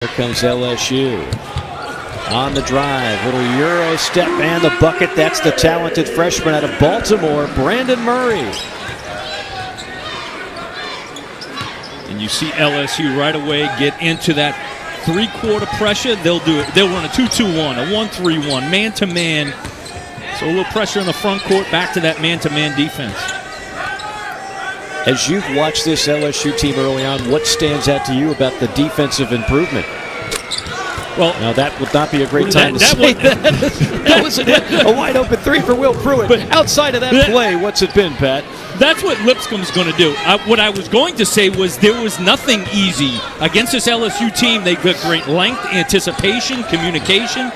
Here comes LSU. On the drive, little Euro step and the bucket. That's the talented freshman out of Baltimore, Brandon Murray. And you see LSU right away get into that three-quarter pressure. They'll do it. They'll run a 2-2-1, a 1-3-1, man-to-man. So a little pressure in the front court, back to that man-to-man defense. As you've watched this LSU team early on, what stands out to you about the defensive improvement? Well, now that would not be a great time to say that. That was a wide open three for Will Pruitt. But outside of that play, what's it been, Pat? That's what Lipscomb's going to do. What I was going to say was there was nothing easy against this LSU team. They've got great length, anticipation, communication.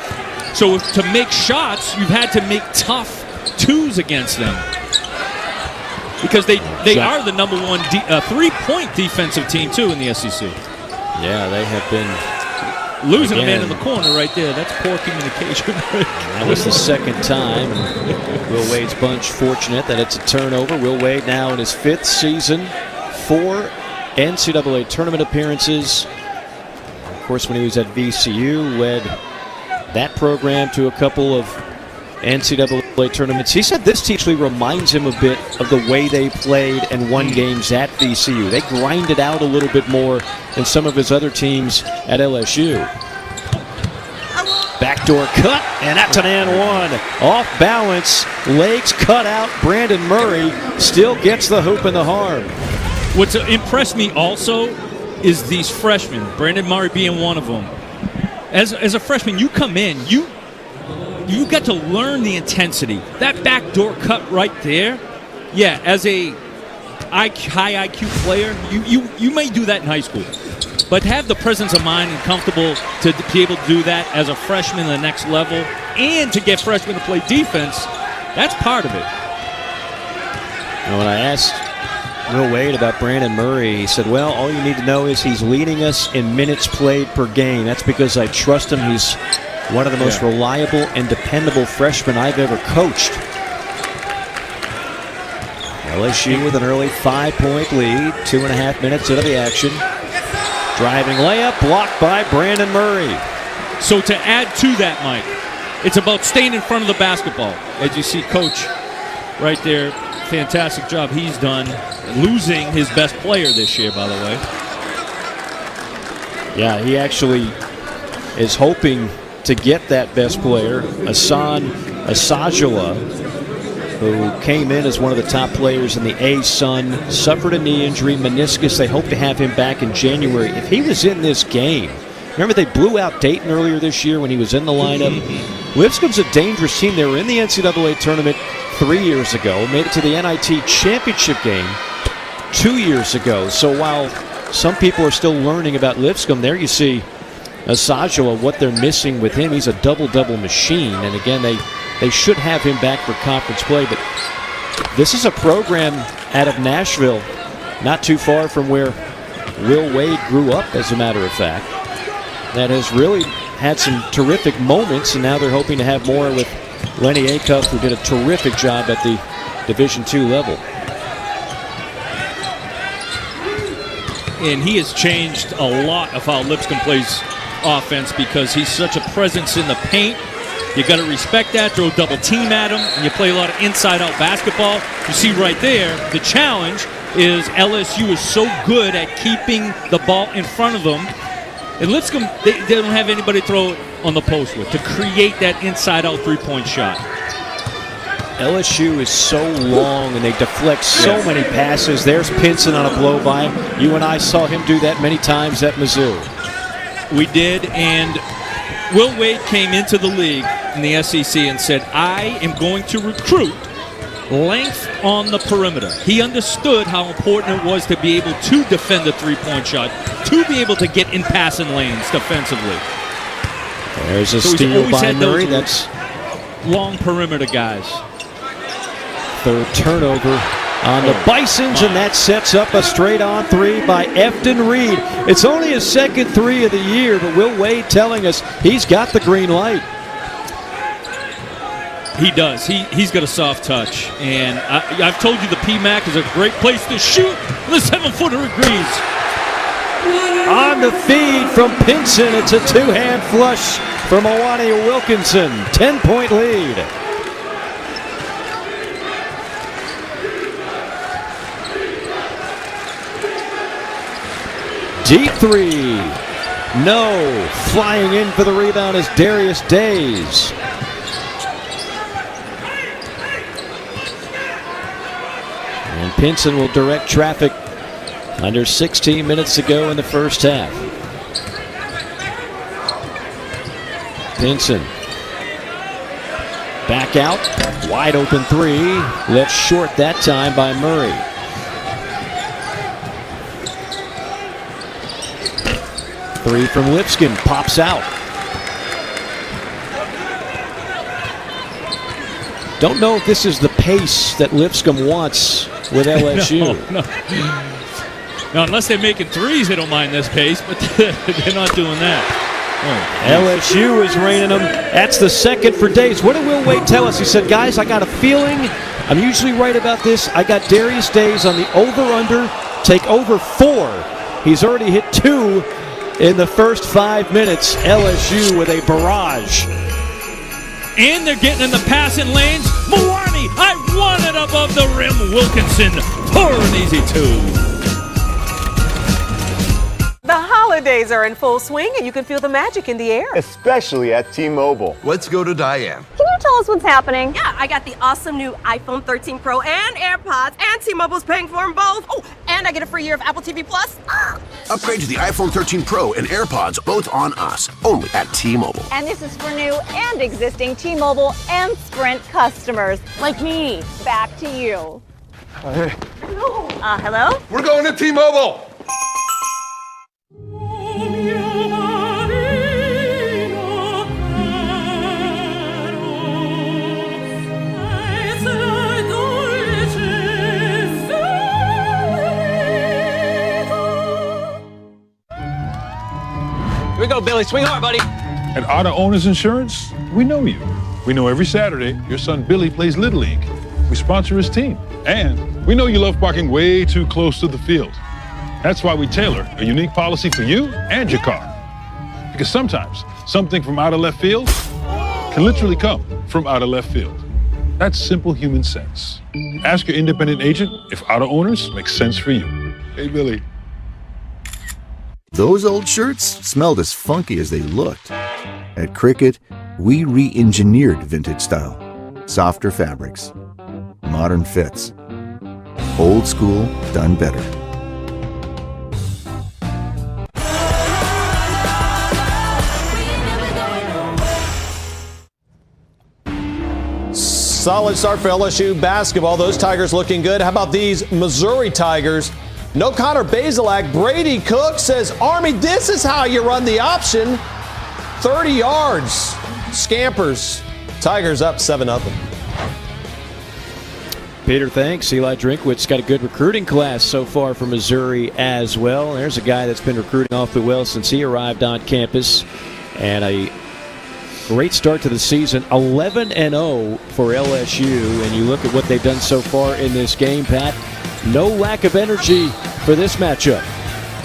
So to make shots, you've had to make tough twos against them. Because they are the number one three-point defensive team, too, in the SEC. Yeah, they have been losing a man in the corner right there. That's poor communication. That was the second time. Will Wade's bunch fortunate that it's a turnover. Will Wade now in his fifth season, 4 NCAA tournament appearances. Of course, when he was at VCU, led that program to a couple of NCAA tournaments. He said this team actually reminds him a bit of the way they played and won games at VCU. They grinded out a little bit more than some of his other teams at LSU. Backdoor cut, and that's an and one. Off balance, legs cut out. Brandon Murray still gets the hoop and the harm. What's impressed me also is these freshmen, Brandon Murray being one of them. As a freshman, you come in, you got to learn the intensity. That backdoor cut right there, yeah, as a high IQ player, you may do that in high school. But have the presence of mind and comfortable to be able to do that as a freshman at the next level and to get freshmen to play defense, that's part of it. When I asked Will Wade about Brandon Murray, he said, well, all you need to know is he's leading us in minutes played per game. That's because I trust him. He's one of the most reliable and dependable freshmen I've ever coached. LSU with an early 5-point lead, 2.5 minutes into the action. Driving layup, blocked by Brandon Murray. So to add to that, Mike, it's about staying in front of the basketball. As you see Coach right there, fantastic job he's done, losing his best player this year, by the way. Yeah, he actually is hoping to get that best player, Hassan Asajala, who came in as one of the top players in the A-Sun, suffered a knee injury, meniscus. They hope to have him back in January. If he was in this game, remember they blew out Dayton earlier this year when he was in the lineup? Lipscomb's a dangerous team. They were in the NCAA tournament 3 years ago, made it to the NIT championship game 2 years ago. So while some people are still learning about Lipscomb, there you see Asajala, what they're missing with him. He's a double-double machine. And again, they should have him back for conference play. But this is a program out of Nashville, not too far from where Will Wade grew up, as a matter of fact, that has really had some terrific moments. And now they're hoping to have more with Lenny Acuff, who did a terrific job at the Division II level. And he has changed a lot of how Lipscomb plays offense because he's such a presence in the paint. You got to respect that, throw double team at him, and you play a lot of inside-out basketball. You see right there, the challenge is LSU is so good at keeping the ball in front of them. And Lipscomb, they don't have anybody to throw it on the post with to create that inside-out three-point shot. LSU is so long and they deflect so many passes. There's Pinson on a blow-by. You and I saw him do that many times at Mizzou. We did, and Will Wade came into the league in the SEC and said, I am going to recruit length on the perimeter. He understood how important it was to be able to defend the three-point shot, to be able to get in passing lanes defensively. There's a steal by Murray. That's long perimeter guys. Third turnover on the Bisons, and that sets up a straight-on three by Efton Reed. It's only his second three of the year, but Will Wade telling us he's got the green light. He does. He's got a soft touch, and I've told you the PMAC is a great place to shoot. The 7-footer agrees. on the feed from Pinson. It's a two-hand flush for Milwaukee Wilkinson. 10-point lead. Deep three. No. Flying in for the rebound is Darius Days. And Pinson will direct traffic under 16 minutes to go in the first half. Pinson. Back out. Wide open three. Left short that time by Murray. Three from Lipscomb. Pops out. Don't know if this is the pace that Lipscomb wants with LSU. No, unless they're making threes, they don't mind this pace, but they're not doing that. LSU is reining them. That's the second for Days. What did Will Wade tell us? He said, guys, I got a feeling, I'm usually right about this. I got Darius Days on the over-under, take over 4. He's already hit 2 in the first 5 minutes. LSU with a barrage. And they're getting in the passing lanes. Milwaukee, I want it above the rim. Wilkinson for an easy 2. The holidays are in full swing, and you can feel the magic in the air. Especially at T-Mobile. Let's go to Diane. Can you tell us what's happening? Yeah, I got the awesome new iPhone 13 Pro and AirPods, and T-Mobile's paying for them both. Oh, and I get a free year of Apple TV Plus. Upgrade to the iPhone 13 Pro and AirPods, both on us. Only at T-Mobile. And this is for new and existing T-Mobile and Sprint customers. Like me. Back to you. Hello? We're going to T-Mobile. Here we go, Billy. Swing hard, buddy. At Auto Owners Insurance, we know you. We know every Saturday your son Billy plays Little League. We sponsor his team. And we know you love parking way too close to the field. That's why we tailor a unique policy for you and your car. Because sometimes something from out of left field can literally come from out of left field. That's simple human sense. Ask your independent agent if Auto Owners makes sense for you. Hey, Billy. Those old shirts smelled as funky as they looked. At Cricket, we re-engineered vintage style. Softer fabrics, modern fits. Old school done better. Solid start for LSU basketball. Those Tigers looking good. How about these Missouri Tigers? No Connor Bazelak. Brady Cook says, Army, this is how you run the option. 30 yards. Scampers. Tigers up 7-0. Peter, thanks. Eli Drinkwitz got a good recruiting class so far for Missouri as well. There's a guy that's been recruiting awfully well since he arrived on campus. And a great start to the season. 11-0 for LSU. And you look at what they've done so far in this game, Pat. No lack of energy for this matchup.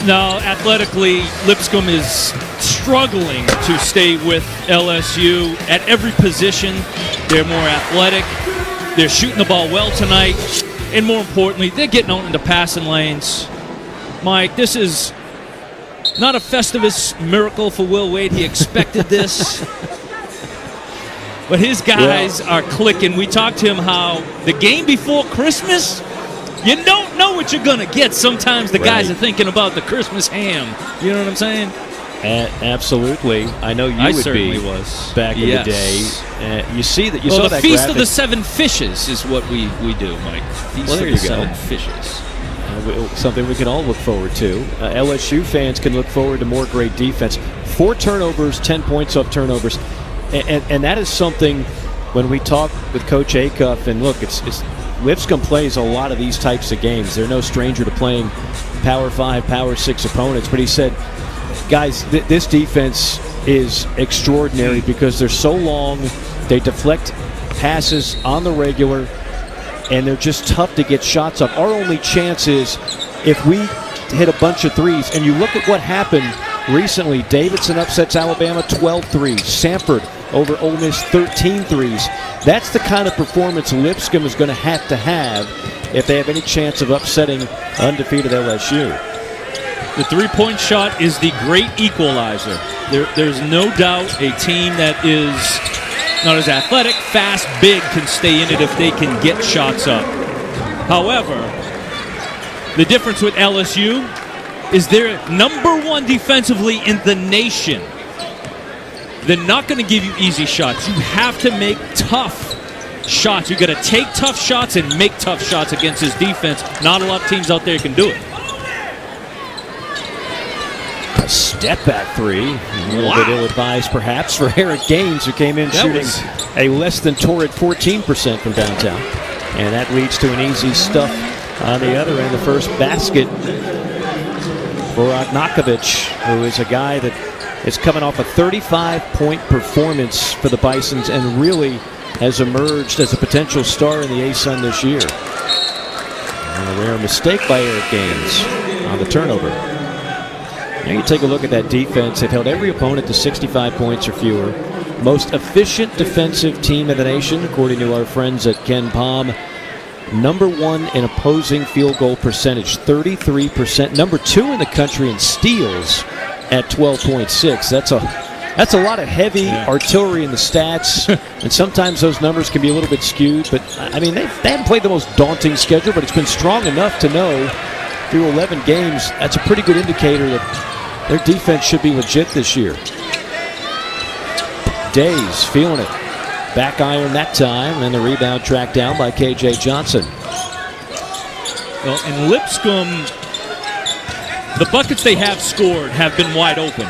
No, athletically, Lipscomb is struggling to stay with LSU at every position. They're more athletic. They're shooting the ball well tonight. And more importantly, they're getting out into passing lanes. Mike, this is not a Festivus miracle for Will Wade. He expected this. But his guys are clicking. We talked to him how the game before Christmas, you don't know what you're going to get. Sometimes the guys are thinking about the Christmas ham. You know what I'm saying? Absolutely. I know you would be back in the day. You see that. You saw the that Feast graphic. of the Seven Fishes is what we do, Mike. Feast of the Seven Fishes. Something we can all look forward to. LSU fans can look forward to more great defense. 4 turnovers, 10 points off turnovers. And that is something when we talk with Coach Acuff, and look, it's Lipscomb plays a lot of these types of games. They're no stranger to playing Power 5, Power 6 opponents. But he said, guys, this defense is extraordinary because they're so long. They deflect passes on the regular, and they're just tough to get shots up. Our only chance is if we hit a bunch of threes. And you look at what happened recently. Davidson upsets Alabama 12-3. Samford over Ole Miss 13 threes. That's the kind of performance Lipscomb is going to have if they have any chance of upsetting undefeated LSU. The three-point shot is the great equalizer. There's no doubt a team that is not as athletic, fast, big can stay in it if they can get shots up. However, the difference with LSU is they're number one defensively in the nation. They're not going to give you easy shots. You have to make tough shots. You got to take tough shots and make tough shots against this defense. Not a lot of teams out there can do it. A step back three. A little bit ill-advised perhaps for Eric Gaines, who came in shooting a less than torrid 14% from downtown. And that leads to an easy stuff on the other end. The first basket for Ognakovich, who is a guy that is coming off a 35-point performance for the Bisons and really has emerged as a potential star in the A-Sun this year. And a rare mistake by Eric Gaines on the turnover. Now you take a look at that defense. They've held every opponent to 65 points or fewer. Most efficient defensive team in the nation, according to our friends at Ken Palm. Number one in opposing field goal percentage, 33%. Number two in the country in steals at 12.6. That's a lot of heavy artillery in the stats, and sometimes those numbers can be a little bit skewed. But I mean, they haven't played the most daunting schedule, but it's been strong enough to know through 11 games. That's a pretty good indicator that their defense should be legit this year. Days feeling it. Back iron that time, and the rebound tracked down by K.J. Johnson. Well, in Lipscomb, the buckets they have scored have been wide open.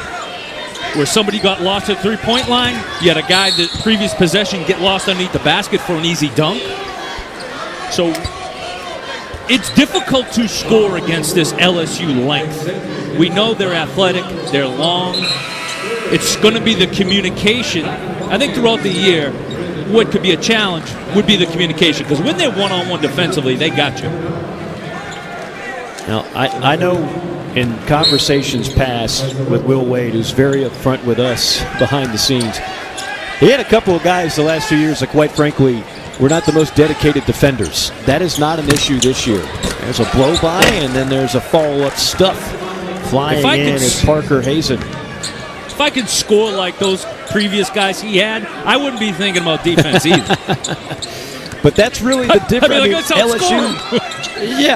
Where somebody got lost at the three-point line, you had a guy that previous possession get lost underneath the basket for an easy dunk. So it's difficult to score against this LSU length. We know they're athletic, they're long. It's going to be the communication. I think throughout the year, what could be a challenge would be the communication, because when they're one-on-one defensively, they got you. Now, I know in conversations past with Will Wade, who's very upfront with us behind the scenes, he had a couple of guys the last few years that, quite frankly, were not the most dedicated defenders. That is not an issue this year. There's a blow-by, and then there's a follow-up stuff. Flying in is Parker Hazen. If I could score like those previous guys he had, I wouldn't be thinking about defense either. But that's really the difference. I mean, LSU,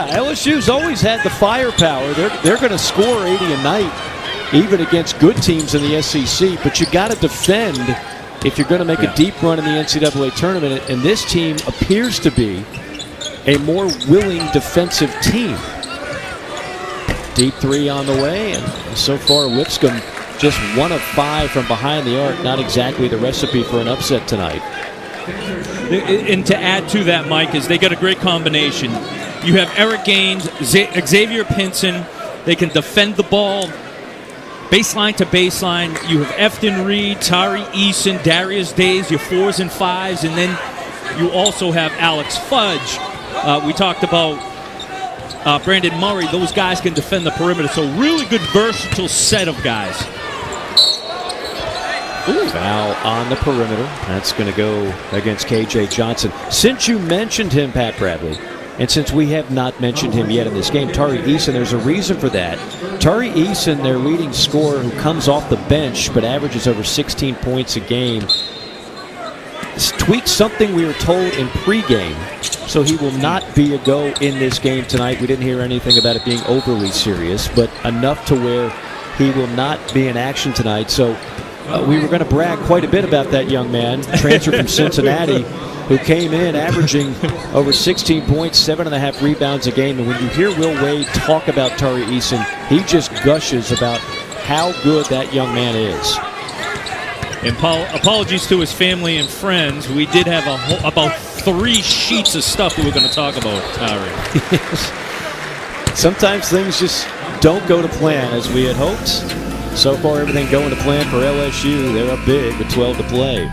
LSU's always had the firepower. They're going to score 80 a night, even against good teams in the SEC. But you got to defend if you're going to make a deep run in the NCAA tournament. And this team appears to be a more willing defensive team. Deep three on the way, and so far Lipscomb just 1 of 5 from behind the arc. Not exactly the recipe for an upset tonight. And to add to that, Mike, is they got a great combination. You have Eric Gaines, Xavier Pinson. They can defend the ball baseline to baseline. You have Efton Reed, Tari Eason, Darius Days, your 4s and 5s, and then you also have Alex Fudge. We talked about Brandon Murray. Those guys can defend the perimeter. So really good, versatile set of guys. Ooh. Foul on the perimeter. That's going to go against K.J. Johnson. Since you mentioned him, Pat Bradley, and since we have not mentioned him yet in this game, Tari Eason, there's a reason for that. Tari Eason, their leading scorer, who comes off the bench but averages over 16 points a game, tweaked something we were told in pregame, so he will not be a go in this game tonight. We didn't hear anything about it being overly serious, but enough to where he will not be in action tonight. So we were going to brag quite a bit about that young man, transfer from Cincinnati, who came in averaging over 16 points, 7.5 rebounds a game. And when you hear Will Wade talk about Tari Eason, he just gushes about how good that young man is. And apologies to his family and friends. We did have about 3 sheets of stuff that we're going to talk about, Tari. Sometimes things just don't go to plan as we had hoped. So far, everything going to plan for LSU. They're up big with 12 to play.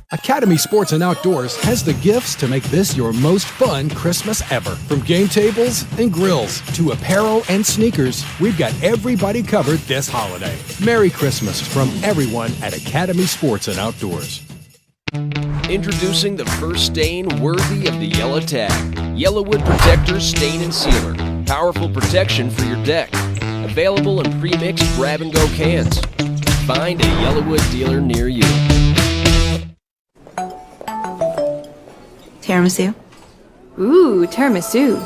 I Academy Sports and Outdoors has the gifts to make this your most fun Christmas ever. From game tables and grills to apparel and sneakers, we've got everybody covered this holiday. Merry Christmas from everyone at Academy Sports and Outdoors. Introducing the first stain worthy of the yellow tag. Yellowwood Protector Stain and Sealer. Powerful protection for your deck. Available in pre-mixed grab-and-go cans. Find a Yellowwood dealer near you. Tiramisu? Ooh, tiramisu.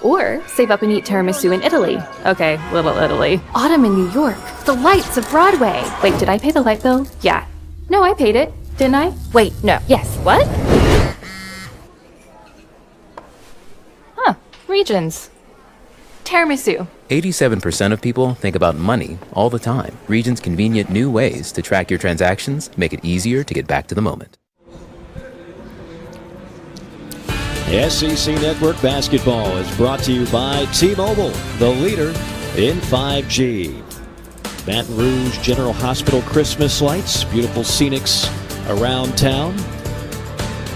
Or save up and eat tiramisu in Italy. Okay, little Italy. Autumn in New York. The lights of Broadway. Wait, did I pay the light bill? Yeah. No, I paid it. Didn't I? Wait, no. Yes. What? Huh. Regions. Tiramisu. 87% of people think about money all the time. Regions' convenient new ways to track your transactions make it easier to get back to the moment. The SEC Network Basketball is brought to you by T-Mobile, the leader in 5G. Baton Rouge General Hospital Christmas lights, beautiful scenics around town.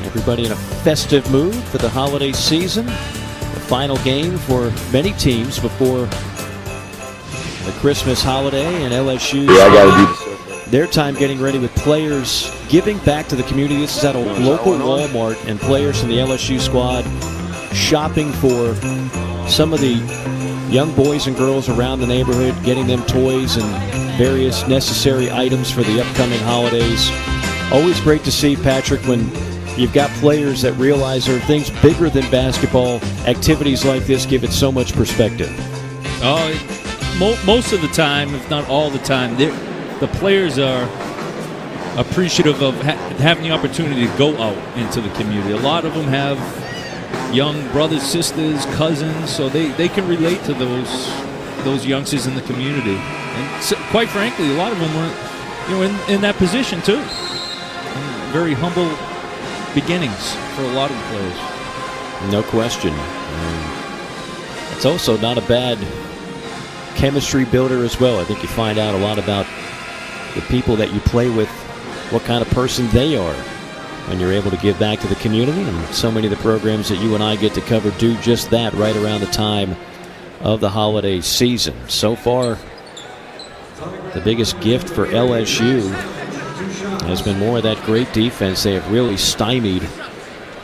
Everybody in a festive mood for the holiday season. The final game for many teams before the Christmas holiday, and LSU. Their time getting ready with players giving back to the community. This is at a local Walmart, and players from the LSU squad shopping for some of the young boys and girls around the neighborhood, getting them toys and various necessary items for the upcoming holidays. Always great to see, Patrick, when you've got players that realize there are things bigger than basketball. Activities like this give it so much perspective. Most of the time, if not all the time, the players are appreciative of having the opportunity to go out into the community. A lot of them have young brothers, sisters, cousins, so they can relate to those youngsters in the community. And so, quite frankly, a lot of them were in that position too. And very humble beginnings for a lot of the players. No question. It's also not a bad chemistry builder as well. I think you find out a lot about the people that you play with, what kind of person they are when you're able to give back to the community. And so many of the programs that you and I get to cover do just that right around the time of the holiday season. So far, the biggest gift for LSU has been more of that great defense. They have really stymied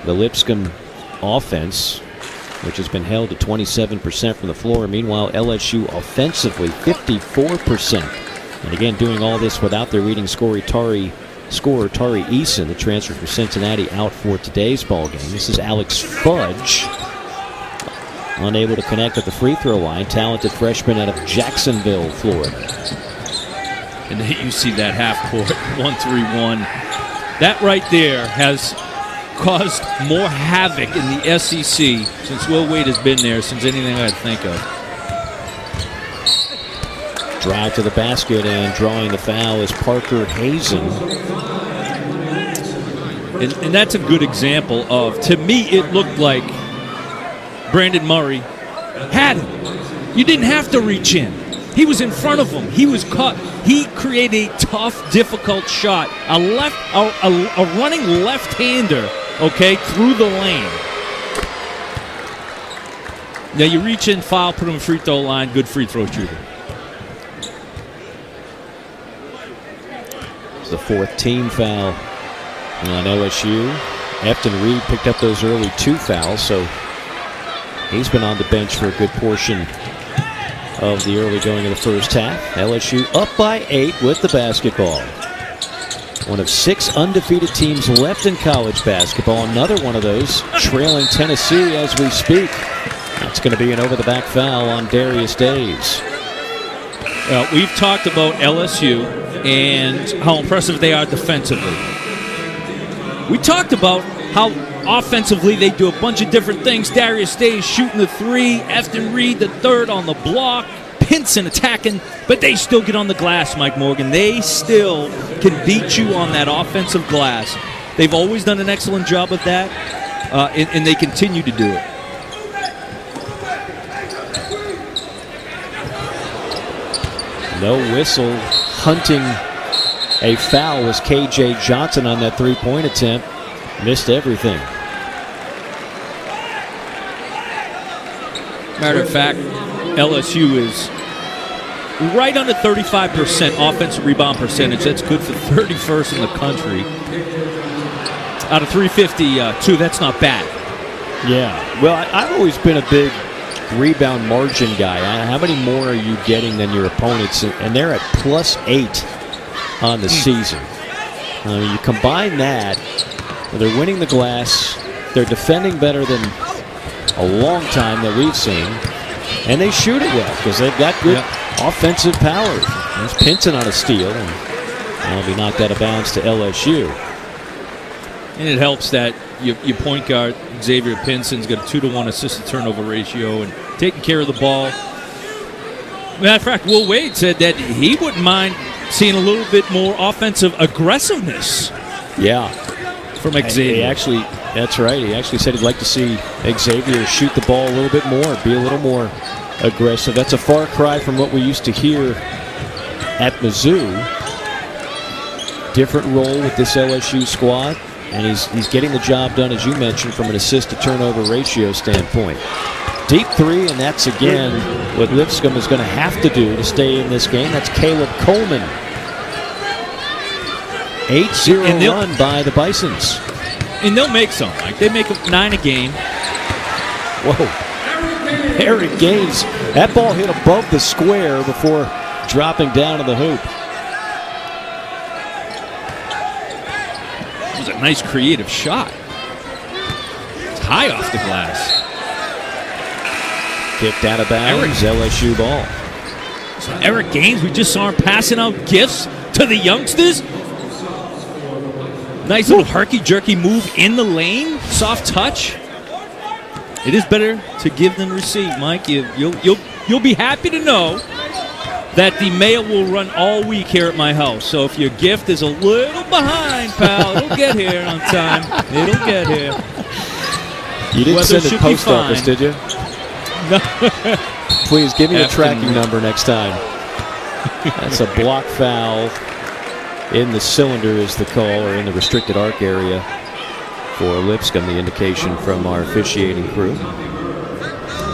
the Lipscomb offense, which has been held to 27% from the floor. Meanwhile, LSU offensively, 54%. And again, doing all this without their leading scorer, Tari Eason, the transfer from Cincinnati, out for today's ball game. This is Alex Fudge, unable to connect at the free throw line. Talented freshman out of Jacksonville, Florida. And you see that half court 1-3-1. That right there has caused more havoc in the SEC since Will Wade has been there, since anything I could think of. Drive to the basket, and drawing the foul is Parker Hazen. And that's a good example of, to me, it looked like Brandon Murray had him. You didn't have to reach in. He was in front of him. He was caught. He created a tough, difficult shot. A running left-hander, okay, through the lane. Now you reach in, foul, put him in free throw line, good free throw shooter. It's the fourth team foul on LSU. Efton Reed picked up those early 2 fouls, so he's been on the bench for a good portion of the early going of the first half. LSU up by 8 with the basketball. One of 6 undefeated teams left in college basketball. Another one of those trailing Tennessee as we speak. That's going to be an over-the-back foul on Darius Days. We've talked about LSU and how impressive they are defensively. We talked about how offensively they do a bunch of different things. Darius Days shooting the 3, Efton Reed the 3rd on the block, Pinson attacking, but they still get on the glass, Mike Morgan. They still can beat you on that offensive glass. They've always done an excellent job of that, and they continue to do it. No whistle. Hunting a foul was K.J. Johnson on that three-point attempt. Missed everything. Matter of fact, LSU is right under 35% offensive rebound percentage. That's good for 31st in the country. Out of 352, that's not bad. Yeah. Well, I've always been a big rebound margin guy. How many more are you getting than your opponents? And they're at +8 on the season. You combine that, they're winning the glass, they're defending better than a long time that we've seen, and they shoot it well because they've got good offensive power. There's Pinson on a steal, and that'll be knocked out of bounds to LSU. And it helps that your point guard, Xavier Pinson's got a 2-to-1 assist-to-turnover ratio and taking care of the ball. Matter of fact, Will Wade said that he wouldn't mind seeing a little bit more offensive aggressiveness. Yeah. From Xavier. He actually, that's right. He actually said he'd like to see Xavier shoot the ball a little bit more, be a little more aggressive. That's a far cry from what we used to hear at Mizzou. Different role with this LSU squad, and he's getting the job done, as you mentioned, from an assist-to-turnover ratio standpoint. Deep three, and that's, again, what Lipscomb is going to have to do to stay in this game. That's Caleb Coleman. 8-0 run by the Bisons. And they'll make some. Like, they make 9 a game. Whoa. Eric Gaines. That ball hit above the square before dropping down to the hoop. It was a nice creative shot. It's high off the glass. Kicked out of bounds. LSU ball. So Eric Gaines, we just saw him passing out gifts to the youngsters. Nice little herky-jerky move in the lane. Soft touch. It is better to give than receive, Mike. You'll be happy to know that the mail will run all week here at my house. So if your gift is a little behind, pal, it'll get here on time. It'll get here. You didn't send it post office, did you? No. Please give me a tracking number next time. That's a block foul. In the cylinder is the call, or in the restricted arc area for Lipscomb, the indication from our officiating crew.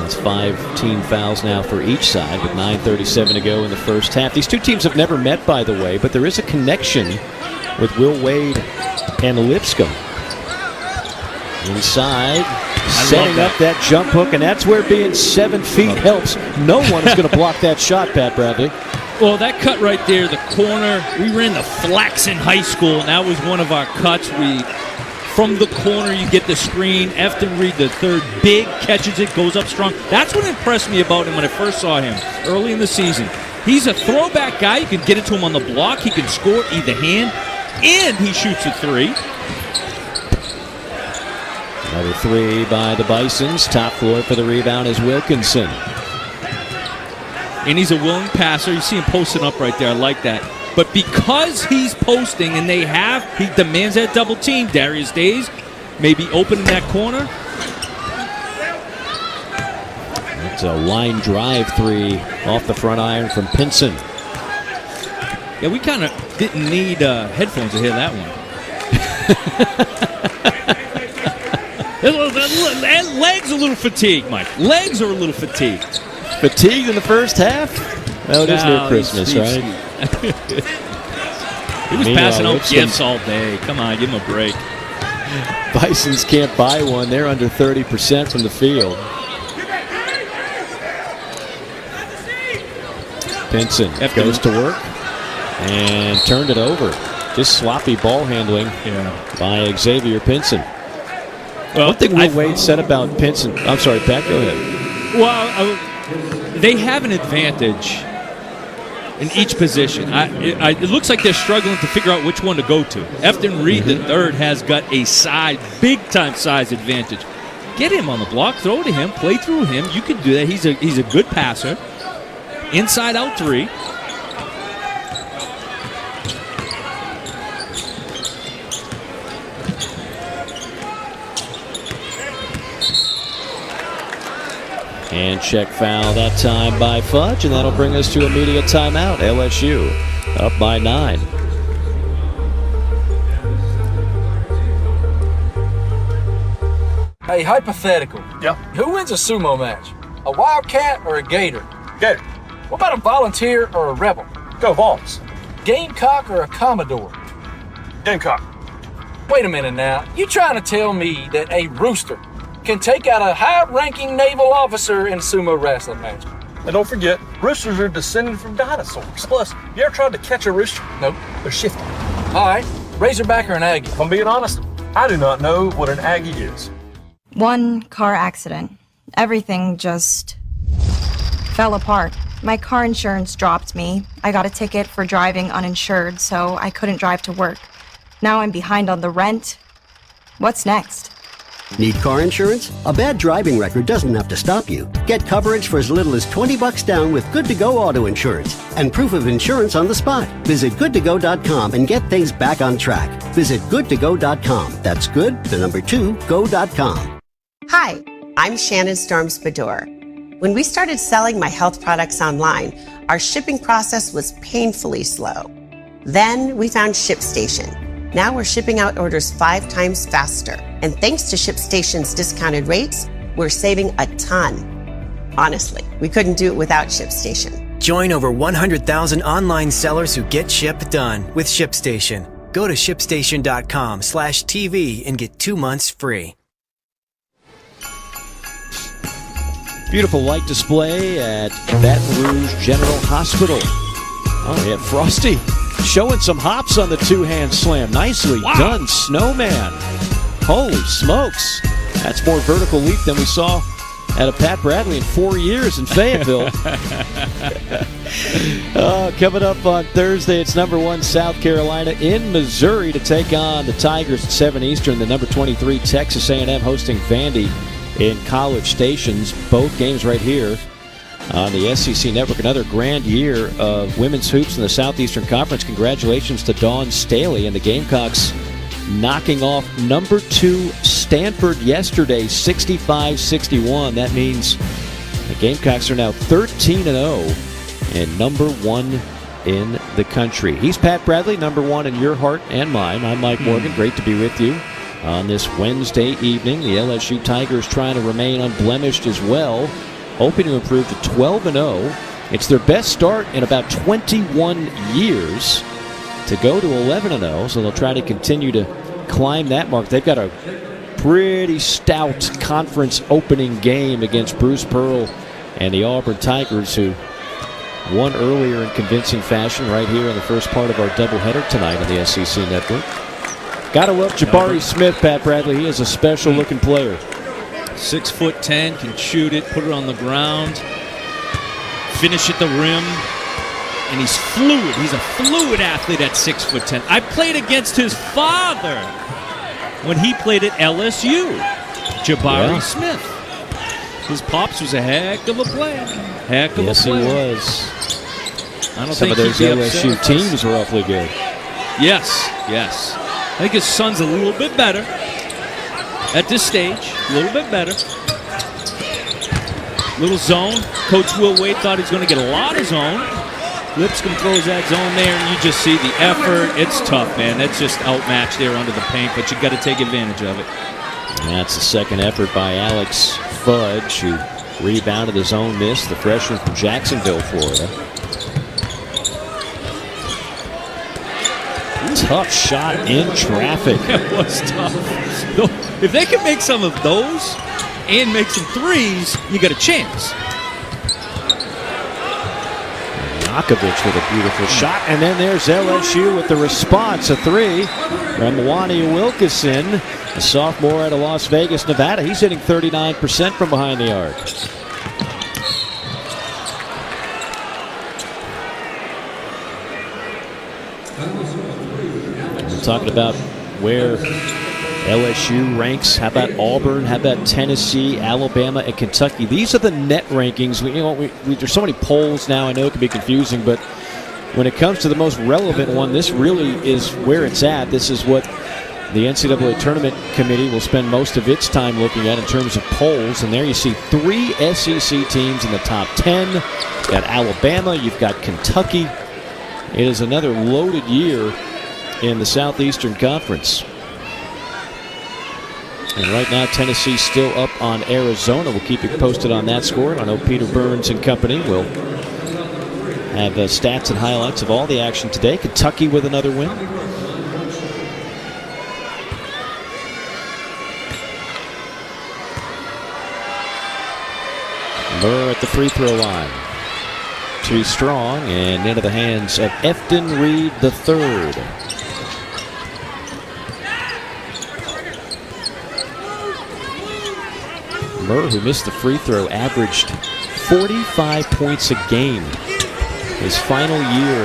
That's 5 team fouls now for each side with 9:37 to go in the first half. These two teams have never met, by the way, but there is a connection with Will Wade and Lipscomb. Inside, setting up that jump hook, and that's where being 7 feet helps. No one is going to block that shot, Pat Bradley. Well, that cut right there, the corner, we ran the flats in high school, and that was one of our cuts. From the corner, you get the screen. Efton Reed, the third, big, catches it, goes up strong. That's what impressed me about him when I first saw him early in the season. He's a throwback guy. You can get it to him on the block. He can score either hand, and he shoots a three. Another three by the Bisons. Top floor for the rebound is Wilkinson. And he's a willing passer. You see him posting up right there. I like that. But because he's posting and he demands that double team, Darius Days may be open in that corner. It's a line drive three off the front iron from Pinson. Yeah, we kind of didn't need headphones to hear that one. Legs a little fatigued, Mike. Legs are a little fatigued. Fatigued in the first half? Well, it is near Christmas, right? He was passing out gifts all day. Come on, give him a break. Bisons can't buy one. They're under 30% from the field. Pinson goes to work and turned it over. Just sloppy ball handling by Xavier Pinson. Well, one thing Will Wade said about Pinson. I'm sorry, Pat, go ahead. Well, they have an advantage in each position. It looks like they're struggling to figure out which one to go to. Efton Reed, the third, has got a big-time size advantage. Get him on the block, throw it to him, play through him. You can do that. He's a good passer. Inside out three. And check foul that time by Fudge, and that'll bring us to immediate timeout. LSU up by 9. Hey, hypothetical. Yeah. Who wins a sumo match? A wildcat or a gator? Gator. What about a volunteer or a rebel? Go Vols. Gamecock or a commodore? Gamecock. Wait a minute now. You trying to tell me that a rooster can take out a high-ranking naval officer in a sumo wrestling match? And don't forget, roosters are descended from dinosaurs. Plus, you ever tried to catch a rooster? Nope. They're shifty. All right. Razorback or an Aggie? If I'm being honest, I do not know what an Aggie is. One car accident. Everything just fell apart. My car insurance dropped me. I got a ticket for driving uninsured, so I couldn't drive to work. Now I'm behind on the rent. What's next? Need car insurance? A bad driving record doesn't have to stop you. Get coverage for as little as $20 down with Good to Go auto insurance and proof of insurance on the spot. Visit goodtogo.com and get things back on track. Visit goodtogo.com. That's good, the number 2, go.com. Hi, I'm Shannon Storms-Bador. When we started selling my health products online, our shipping process was painfully slow. Then we found ShipStation. Now we're shipping out orders 5 times faster. And thanks to ShipStation's discounted rates, we're saving a ton. Honestly, we couldn't do it without ShipStation. Join over 100,000 online sellers who get ship done with ShipStation. Go to shipstation.com/TV and get 2 months free. Beautiful light display at Baton Rouge General Hospital. Oh, yeah, Frosty showing some hops on the two-hand slam. Nicely done, Snowman. Holy smokes. That's more vertical leap than we saw out of Pat Bradley in 4 years in Fayetteville. Coming up on Thursday, it's number 1 South Carolina in Missouri to take on the Tigers at 7 Eastern. The number 23 Texas A&M hosting Vandy in College Stations. Both games right here on the SEC Network. Another grand year of women's hoops in the Southeastern Conference. Congratulations to Dawn Staley and the Gamecocks knocking off number 2 Stanford yesterday, 65-61. That means the Gamecocks are now 13-0 and number 1 in the country. He's Pat Bradley, number 1 in your heart and mine. I'm Mike Morgan. Great to be with you on this Wednesday evening. The LSU Tigers trying to remain unblemished as well, hoping to improve to 12-0. It's their best start in about 21 years to go to 11-0, so they'll try to continue to climb that mark. They've got a pretty stout conference opening game against Bruce Pearl and the Auburn Tigers, who won earlier in convincing fashion right here in the first part of our doubleheader tonight on the SEC Network. Gotta love Jabari Smith, Pat Bradley. He is a special-looking player. 6'10", can shoot it, put it on the ground, finish at the rim, and he's fluid. He's a fluid athlete at 6'10". I played against his father when he played at LSU, Jabari Smith. His pops was a heck of a player. Heck of a player. Yes, he was. I don't Some think of those he'd be LSU upset. teams were awfully good. Yes. I think his son's a little bit better at this stage. A little bit better. Little zone. Coach Will Wade thought he was going to get a lot of zone. Lipscomb throws that zone there, and you just see the effort. It's tough, man. That's just outmatched there under the paint, but you got to take advantage of it. And that's the second effort by Alex Fudge, who rebounded his own miss, the freshman from Jacksonville, Florida. Tough shot in traffic. It was tough. If they can make some of those and make some threes, you got a chance. Yakovich with a beautiful shot, and then there's LSU with the response. A 3 from Wani Wilkinson, a sophomore out of Las Vegas, Nevada. He's hitting 39% from behind the arc. We're talking about where LSU ranks. How about Auburn? How about Tennessee, Alabama, and Kentucky? These are the net rankings. There's so many polls now. I know it can be confusing, but when it comes to the most relevant one, this really is where it's at. This is what the NCAA Tournament Committee will spend most of its time looking at in terms of polls. And there you see 3 SEC teams in the top 10. You've got Alabama. You've got Kentucky. It is another loaded year in the Southeastern Conference. And right now, Tennessee still up on Arizona. We'll keep you posted on that score. I know Peter Burns and company will have stats and highlights of all the action today. Kentucky with another win. Murr at the free throw line. Too strong and into the hands of Efton Reed III. Murr, who missed the free throw, averaged 45 points a game his final year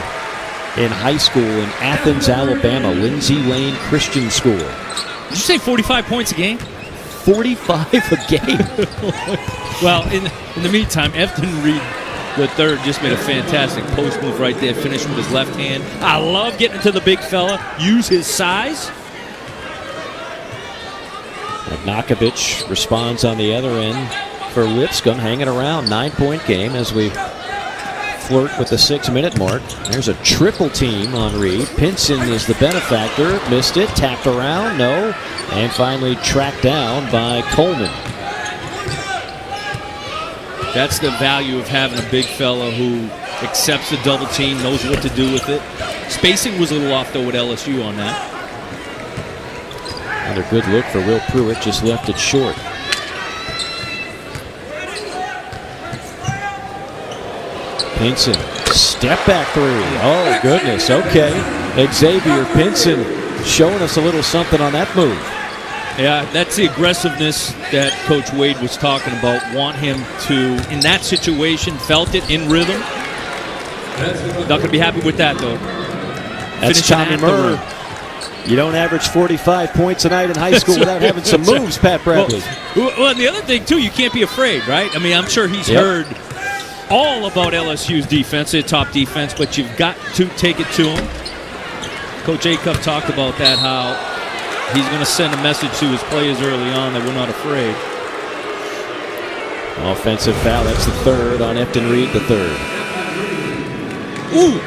in high school in Athens, Alabama, Lindsay Lane Christian School. Did you say 45 points a game? 45 a game. Well, in the meantime, Efton Reed III just made a fantastic post move right there, finished with his left hand. I love getting to the big fella, use his size. Nakovich responds on the other end for Lipscomb, hanging around. 9-point game as we flirt with the 6-minute mark. There's a triple team on Reed. Pinson is the benefactor. Missed it. Tapped around. No. And finally tracked down by Coleman. That's the value of having a big fella who accepts the double team, knows what to do with it. Spacing was a little off, though, with LSU on that. Another good look for Will Pruitt, just left it short. Pinson, step back three. Oh, goodness, okay. Xavier Pinson showing us a little something on that move. Yeah, that's the aggressiveness that Coach Wade was talking about. Want him to, in that situation, felt it in rhythm. Not going to be happy with that, though. That's Tommy Murr. You don't average 45 points a night in high school without having some moves, Pat Bradley. Well, and the other thing, too, you can't be afraid, right? I mean, I'm sure he's heard all about LSU's defense, their top defense, but you've got to take it to him. Coach Acuff talked about that, how he's going to send a message to his players early on that we're not afraid. Offensive foul, that's the third on Efton Reed III. Ooh!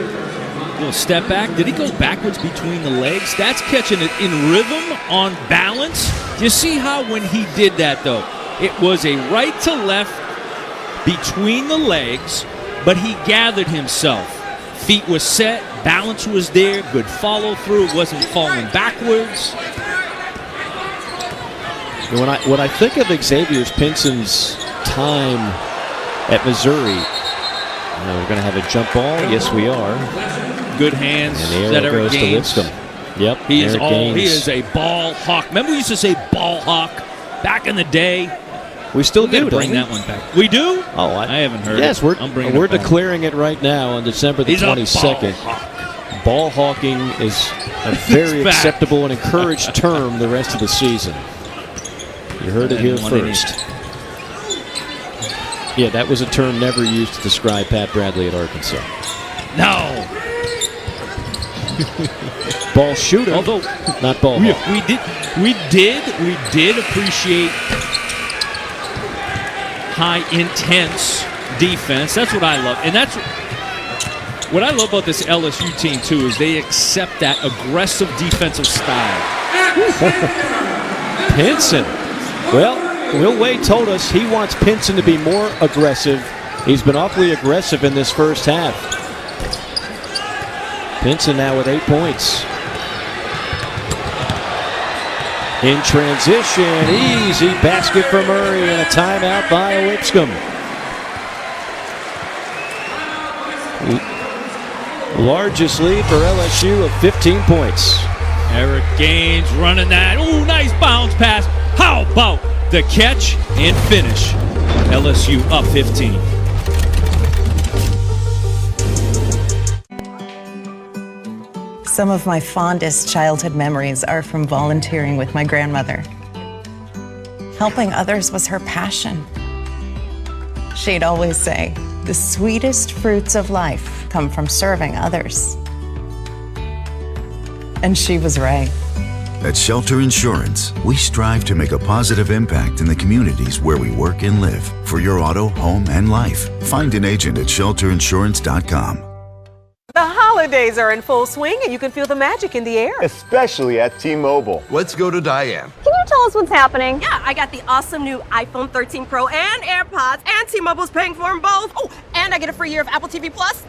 Little step back. Did he go backwards between the legs? That's catching it in rhythm, on balance. You see how when he did that, though, it was a right to left between the legs, but he gathered himself. Feet were set, balance was there, good follow through. It wasn't falling backwards. When I think of Xavier Pinson's time at Missouri, we're going to have a jump ball. Yes, we are. Good hands. And the arrow goes to Lipscomb. Yep. He is a ball hawk. Remember we used to say ball hawk back in the day? We still do. Bring that one back. We do? Oh, I haven't heard. Yes, we're declaring it right now on December the 22nd. Ball hawking is a very acceptable and encouraged term the rest of the season. You heard it here first. Yeah, that was a term never used to describe Pat Bradley at Arkansas. No. Ball shooter, although not ball. We did appreciate high intense defense. That's what I love, and that's what I love about this LSU team too. Is they accept that aggressive defensive style. Pinson. Well, Will Wade told us he wants Pinson to be more aggressive. He's been awfully aggressive in this first half. Pinson now with 8 points. In transition, easy basket for Murray and a timeout by Lipscomb. Largest lead for LSU of 15 points. Eric Gaines running that. Ooh, nice bounce pass. How about the catch and finish? LSU up 15. Some of my fondest childhood memories are from volunteering with my grandmother. Helping others was her passion. She'd always say, "The sweetest fruits of life come from serving others." And she was right. At Shelter Insurance, we strive to make a positive impact in the communities where we work and live. For your auto, home, and life, find an agent at shelterinsurance.com. The holidays are in full swing, and you can feel the magic in the air. Especially at T-Mobile. Let's go to Diane. Can you tell us what's happening. Yeah, I got the awesome new iPhone 13 Pro and AirPods, and T-Mobile's paying for them both. Oh, and I get a free year of Apple TV Plus.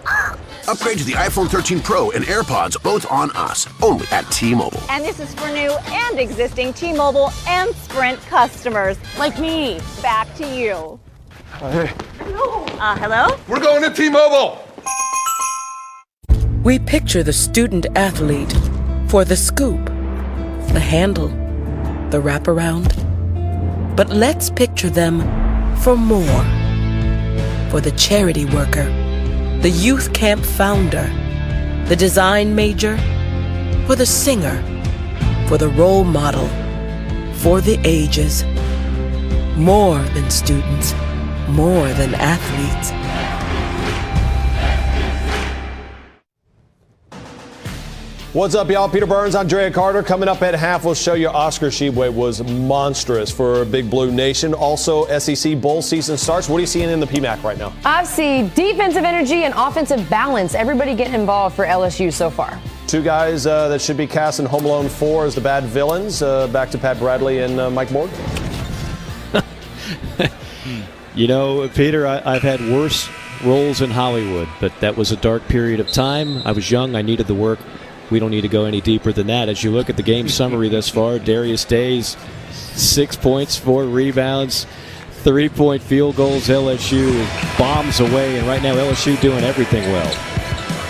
Upgrade to the iPhone 13 Pro and AirPods, both on us, only at T-Mobile. And this is for new and existing T-Mobile and Sprint customers, like me. Back to you. Hey. Hello? We're going to T-Mobile. We picture the student athlete for the scoop, the handle, the wraparound. But let's picture them for more. For the charity worker, the youth camp founder, the design major, for the singer, for the role model, for the ages. More than students, more than athletes. What's up, y'all? Peter Burns, Andrea Carter. Coming up at half, we'll show you Oscar Tshiebwe was monstrous for Big Blue Nation. Also, SEC bowl season starts. What are you seeing in the PMAC right now? I see defensive energy and offensive balance. Everybody getting involved for LSU so far. Two guys that should be cast in Home Alone 4 as the bad villains. Back to Pat Bradley and Mike Morgan. You know, Peter, I've had worse roles in Hollywood, but that was a dark period of time. I was young. I needed the work. We don't need to go any deeper than that. As you look at the game summary thus far, Darius Days, 6 points, 4 rebounds, 3-point field goals. LSU bombs away, and right now LSU doing everything well.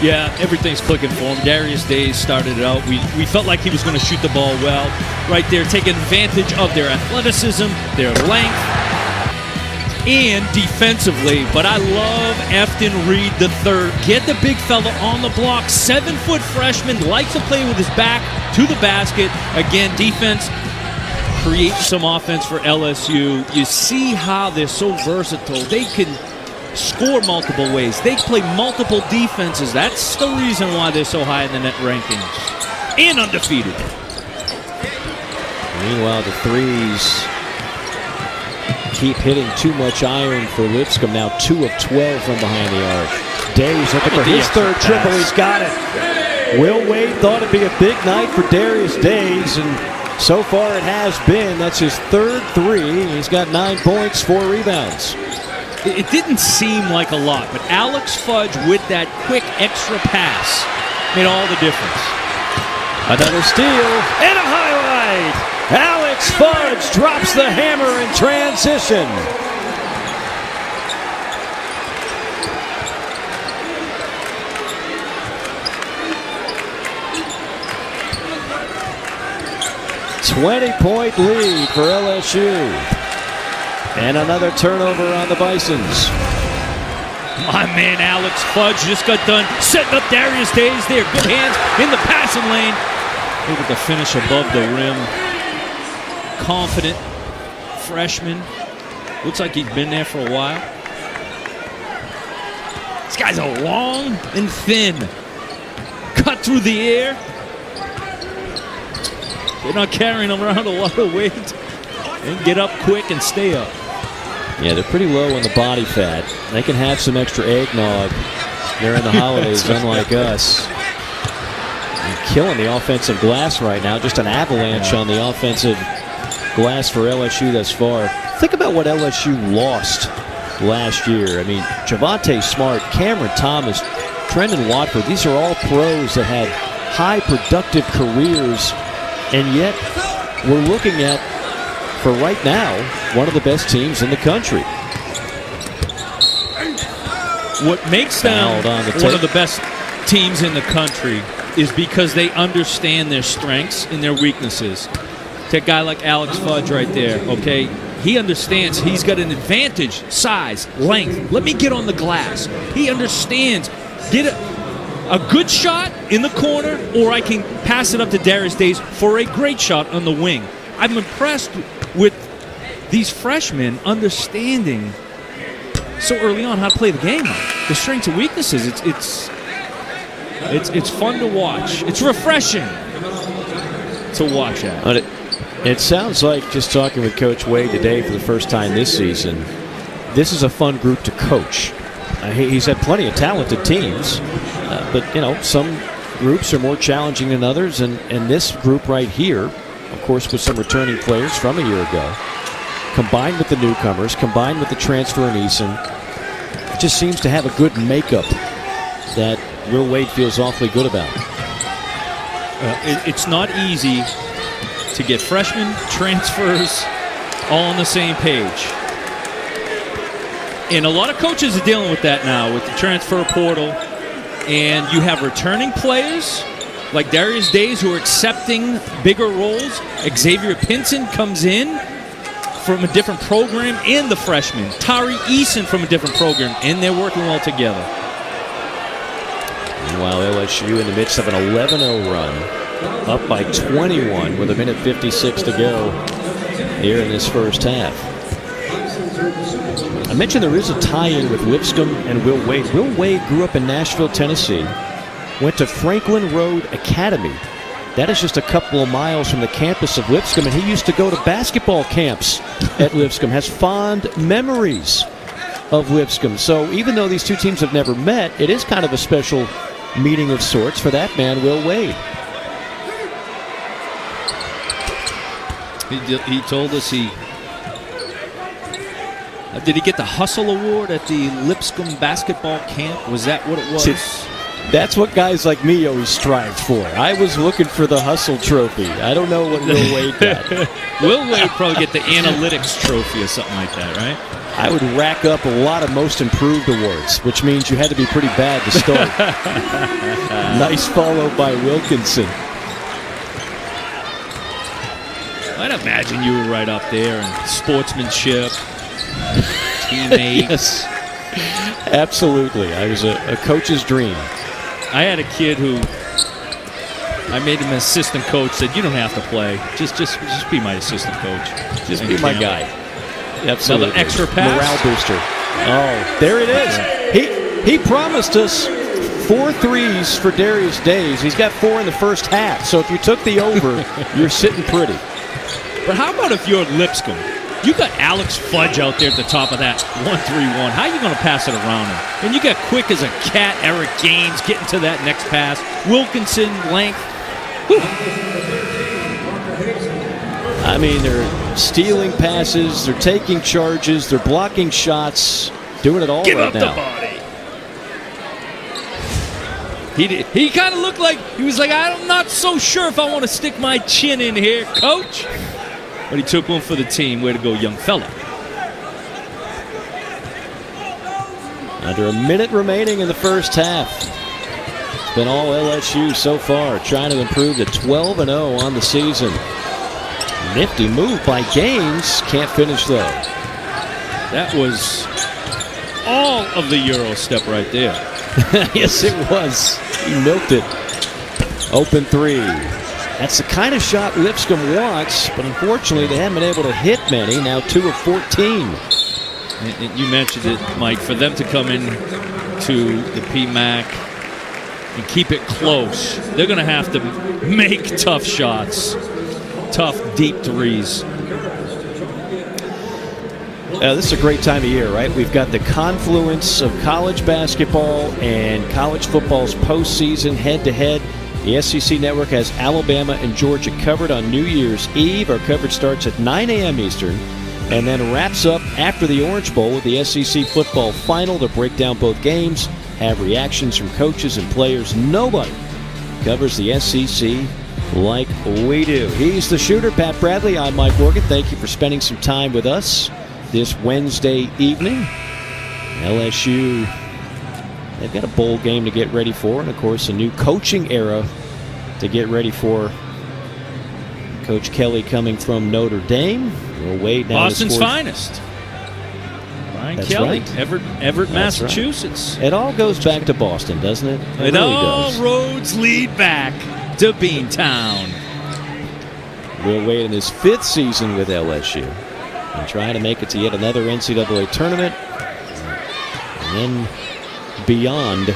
Yeah, everything's clicking for him. Darius Days started it out. We felt like he was going to shoot the ball well. Right there, taking advantage of their athleticism, their length, and defensively. But I love Efton Reed III. Get the big fella on the block. 7-foot freshman, likes to play with his back to the basket. Again, defense, create some offense for LSU. You see how they're so versatile. They can score multiple ways. They play multiple defenses. That's the reason why they're so high in the net rankings. And undefeated. Meanwhile, the threes keep hitting too much iron for Lipscomb. Now 2 of 12 from behind the arc. Days looking for his third triple. He's got it. Will Wade thought it'd be a big night for Darius Days, and so far it has been. That's his third three. He's got 9 points, 4 rebounds. It didn't seem like a lot, but Alex Fudge with that quick extra pass made all the difference. Another steal and a highlight. Alex Fudge drops the hammer in transition. $20-point lead for LSU. And another turnover on the Bisons. My man Alex Fudge just got done setting up Darius Days there. Good hands in the passing lane. Able to finish above the rim. Confident freshman. Looks like he's been there for a while. These guys are long and thin. Cut through the air. They're not carrying around a lot of weight. And get up quick and stay up. Yeah, they're pretty low on the body fat. They can have some extra eggnog during the holidays, unlike us. And killing the offensive glass right now. Just an avalanche on the offensive glass for LSU thus far. Think about what LSU lost last year. I mean, Javonte Smart, Cameron Thomas, Trendon Watford, these are all pros that had high productive careers, and yet we're looking at, for right now, one of the best teams in the country. What makes them one of the best teams in the country is because they understand their strengths and their weaknesses. Take a guy like Alex Fudge right there, okay? He understands he's got an advantage, size, length. Let me get on the glass. He understands. Get a good shot in the corner, or I can pass it up to Darius Days for a great shot on the wing. I'm impressed with these freshmen understanding so early on how to play the game. The strengths and weaknesses. It's fun to watch. It's refreshing to watch at. But it sounds like, just talking with Coach Wade today for the first time this season, this is a fun group to coach. He's had plenty of talented teams, but you know, some groups are more challenging than others, and this group right here of course, with some returning players from a year ago, combined with the newcomers, combined with the transfer in Eason, it just seems to have a good makeup that Will Wade feels awfully good about. It's not easy to get freshmen, transfers, all on the same page. And a lot of coaches are dealing with that now with the transfer portal. And you have returning players like Darius Days who are accepting bigger roles. Xavier Pinson comes in from a different program, and the freshman. Tari Eason from a different program, and they're working well together. Meanwhile, LSU in the midst of an 11-0 run, up by 21 with 1:56 to go here in this first half. I mentioned there is a tie-in with Lipscomb and Will Wade. Will Wade grew up in Nashville, Tennessee, went to Franklin Road Academy. That is just a couple of miles from the campus of Lipscomb, and he used to go to basketball camps at Lipscomb, has fond memories of Lipscomb. So even though these two teams have never met, it is kind of a special meeting of sorts for that man, Will Wade. He told us did he get the Hustle Award at the Lipscomb basketball camp? Was that what it was? That's what guys like me always strive for. I was looking for the Hustle Trophy. I don't know what Will Wade got. Will Wade probably get the Analytics Trophy or something like that, right? I would rack up a lot of Most Improved awards, which means you had to be pretty bad to start. Nice follow by Wilkinson. I'd imagine you were right up there in sportsmanship, teammate. Yes, absolutely. I was a coach's dream. I had a kid who I made him an assistant coach. Said, "You don't have to play. Just be my assistant coach. Just be my guy." Absolutely. Another extra pass. Morale booster. Oh, there it is. He promised us 4 threes for Darius Days. He's got 4 in the first half. So if you took the over, you're sitting pretty. But how about if you're Lipscomb? You got Alex Fudge out there at the top of that 1-3-1. How are you going to pass it around him? And you got quick as a cat, Eric Gaines getting to that next pass. Wilkinson, length. Whew. I mean, they're stealing passes, they're taking charges, they're blocking shots, doing it all Give right up now. the body. He kind of looked like, he was like, I'm not so sure if I want to stick my chin in here, coach. But he took one for the team. Way to go, young fella. Under a minute remaining in the first half. It's been all LSU so far, trying to improve to 12-0 on the season. Nifty move by Gaines. Can't finish, though. That was all of the Euro step right there. Yes, it was. He milked it. Open 3. That's the kind of shot Lipscomb wants, but unfortunately they haven't been able to hit many. Now 2 of 14. And you mentioned it, Mike. For them to come in to the PMAC and keep it close, they're going to have to make tough shots. Tough, deep threes. This is a great time of year, right? We've got the confluence of college basketball and college football's postseason head-to-head. The SEC Network has Alabama and Georgia covered on New Year's Eve. Our coverage starts at 9 a.m. Eastern and then wraps up after the Orange Bowl with the SEC football final to break down both games, have reactions from coaches and players. Nobody covers the SEC like we do. He's the shooter, Pat Bradley. I'm Mike Morgan. Thank you for spending some time with us this Wednesday evening. LSU, they've got a bowl game to get ready for, and of course a new coaching era to get ready for. Coach Kelly coming from Notre Dame. Will Wade now Boston's finest. Brian That's Kelly, right. Everett, Massachusetts. Right. It all goes back to Boston, doesn't it? It really all does. roads lead back to Beantown. Will Wade in his 5th season with LSU and trying to make it to yet another NCAA tournament and then beyond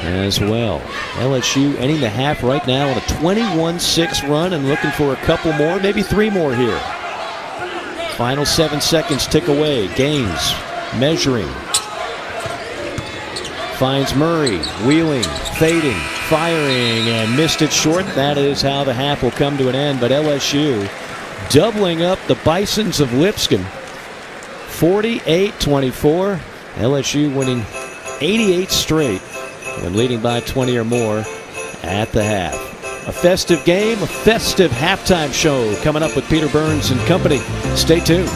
as well. LSU ending the half right now on a 21-6 run and looking for a couple more, maybe 3 more here. Final 7 seconds tick away. Gaines measuring. finds Murray, wheeling, fading, firing, and missed it short. That is how the half will come to an end. But LSU doubling up the Bisons of Lipscomb, 48-24. LSU winning 88 straight when leading by 20 or more at the half. A festive game, a festive halftime show coming up with Peter Burns and company. Stay tuned.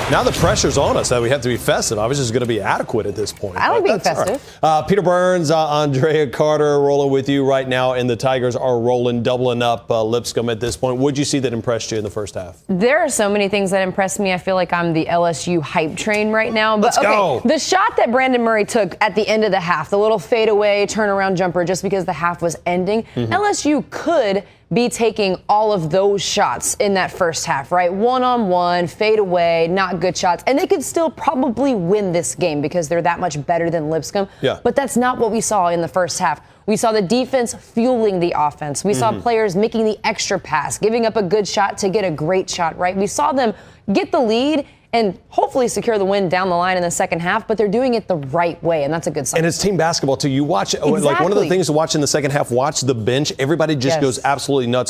Now the pressure's on us that we have to be festive. I was just going to be adequate at this point. I like being festive. Right. Peter Burns, Andrea Carter rolling with you right now, and the Tigers are rolling, doubling up Lipscomb at this point. What did you see that impressed you in the first half? There are so many things that impressed me. I feel like I'm the LSU hype train right now. But Let's go. The shot that Brandon Murray took at the end of the half, the little fadeaway turnaround jumper just because the half was ending, LSU could be taking all of those shots in that first half, right? One-on-one, fade away, not good shots. And they could still probably win this game because they're that much better than Lipscomb. Yeah. But that's not what we saw in the first half. We saw the defense fueling the offense. We saw players making the extra pass, giving up a good shot to get a great shot, right? We saw them get the lead and hopefully secure the win down the line in the second half, but they're doing it the right way, and that's a good sign. And it's team basketball, too. You watch, like one of the things to watch in the second half, watch the bench. Everybody just goes absolutely nuts